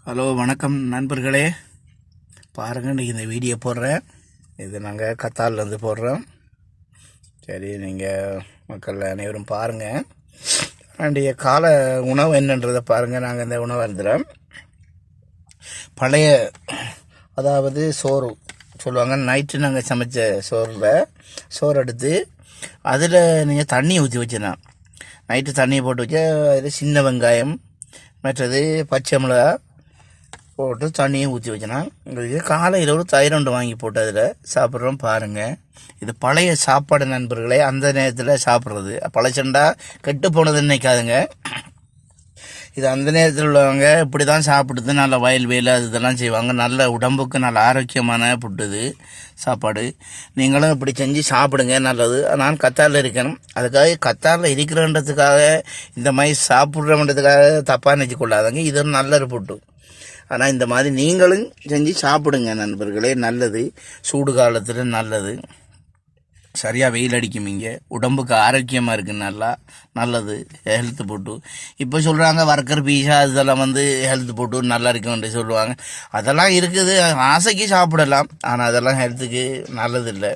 Hello வணக்கம் நண்பர்களே. பாருங்கள், இன்றைக்கி இந்த வீடியோ போடுறேன். இது நாங்கள் கத்தார்லேருந்து போடுறோம். சரி, நீங்கள் மக்கள் அனைவரும் பாருங்கள். அன்றைய கால உணவு என்னன்றதை பாருங்கள். நாங்கள் இந்த உணவு அருந்துகிறோம். பழைய அதாவது சோறு சொல்லுவாங்க. நைட்டு நாங்கள் சமைச்ச சோறு எடுத்து அதில் நீங்கள் தண்ணி ஊற்றி வச்சுருந்தேன். நைட்டு தண்ணியை போட்டு வச்சு அதில் சின்ன வெங்காயம், மற்றது பச்சை மிளகா போட்டு தண்ணியை ஊற்றி வச்சுனா உங்களுக்கு காலையில் ஒரு தயிர் ஒன்று வாங்கி போட்டு அதில் சாப்பிட்றோம். பாருங்கள், இது பழைய சாப்பாடு நண்பர்களே. அந்த நேரத்தில் சாப்பிட்றது பழச்சண்டா கெட்டு போனது நினைக்காதுங்க. இது அந்த நேரத்தில் உள்ளவங்க இப்படி தான் சாப்பிடுது. நல்ல வயல் வேலை அது இதெல்லாம் செய்வாங்க. நல்ல உடம்புக்கு நல்ல ஆரோக்கியமான ஃபுட்டு சாப்பாடு. நீங்களும் இப்படி செஞ்சு சாப்பிடுங்க, நல்லது. நான் கத்தாரில் இருக்கேன். அதுக்காக கத்தாரில் இருக்கிறன்றதுக்காக இந்த மாதிரி சாப்பிட்றன்றதுக்காக தப்பாக நினச்சி கொள்ளாதங்க. இது ஒரு நல்ல ஃபுட்டு. ஆனால் இந்த மாதிரி நீங்களும் செஞ்சு சாப்பிடுங்க நண்பர்களே, நல்லது. சூடு காலத்தில் நல்லது. சரியாக வெயில் அடிக்கும். இங்கே உடம்புக்கு ஆரோக்கியமாக இருக்குது. நல்லது ஹெல்த்து போட்டு. இப்போ சொல்கிறாங்க வர்க்கர் பீஸா இதெல்லாம் ஹெல்த்து போட்டு நல்லா இருக்குன்னு சொல்லுவாங்க. அதெல்லாம் இருக்குது, ஆசைக்கு சாப்பிடலாம். ஆனால் அதெல்லாம் ஹெல்த்துக்கு நல்லது இல்லை.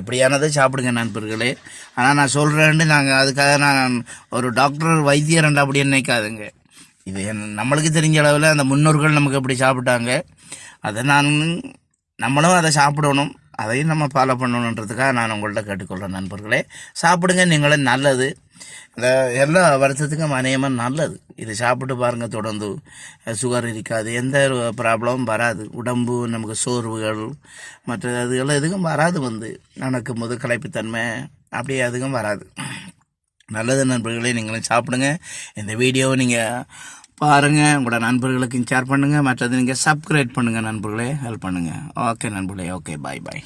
எப்படியானதை சாப்பிடுங்க நண்பர்களே. ஆனால் நான் சொல்கிறேன்ட்டு நாங்கள் அதுக்காக நான் ஒரு டாக்டர் வைத்தியர் அப்படி நினைக்காதுங்க. இது நம்மளுக்கு தெரிஞ்ச அளவில் அந்த முன்னோர்கள் நமக்கு எப்படி சாப்பிட்டாங்க, அதை நம்மளும் அதை சாப்பிடணும். அதையும் நம்ம ஃபாலோ பண்ணணுன்றதுக்காக நான் உங்கள்கிட்ட கேட்டுக்கொள்கிறேன் நண்பர்களே. சாப்பிடுங்க, நீங்களும் நல்லது. இந்த எல்லா வருஷத்துக்கும் அநேகமாக நல்லது. இது சாப்பிட்டு பாருங்கள், தொடர்ந்து சுகர் இருக்காது, எந்த ப்ராப்ளமும் வராது. உடம்பு நமக்கு சோர்வுகள் மற்ற அதுகள் எதுவும் வராது. நடக்கும் போது களைப்புத்தன்மை அப்படியே அதுவும் வராது. நல்லது நண்பர்களே, நீங்களும் சாப்பிடுங்க. இந்த வீடியோவை நீங்கள் பாருங்கள், உங்களோட நண்பர்களுக்கு ஷேர் பண்ணுங்கள். மற்றது நீங்கள் சப்ஸ்கிரைப் பண்ணுங்கள் நண்பர்களே, ஹெல்ப் பண்ணுங்கள். ஓகே நண்பர்களே, ஓகே, பாய்.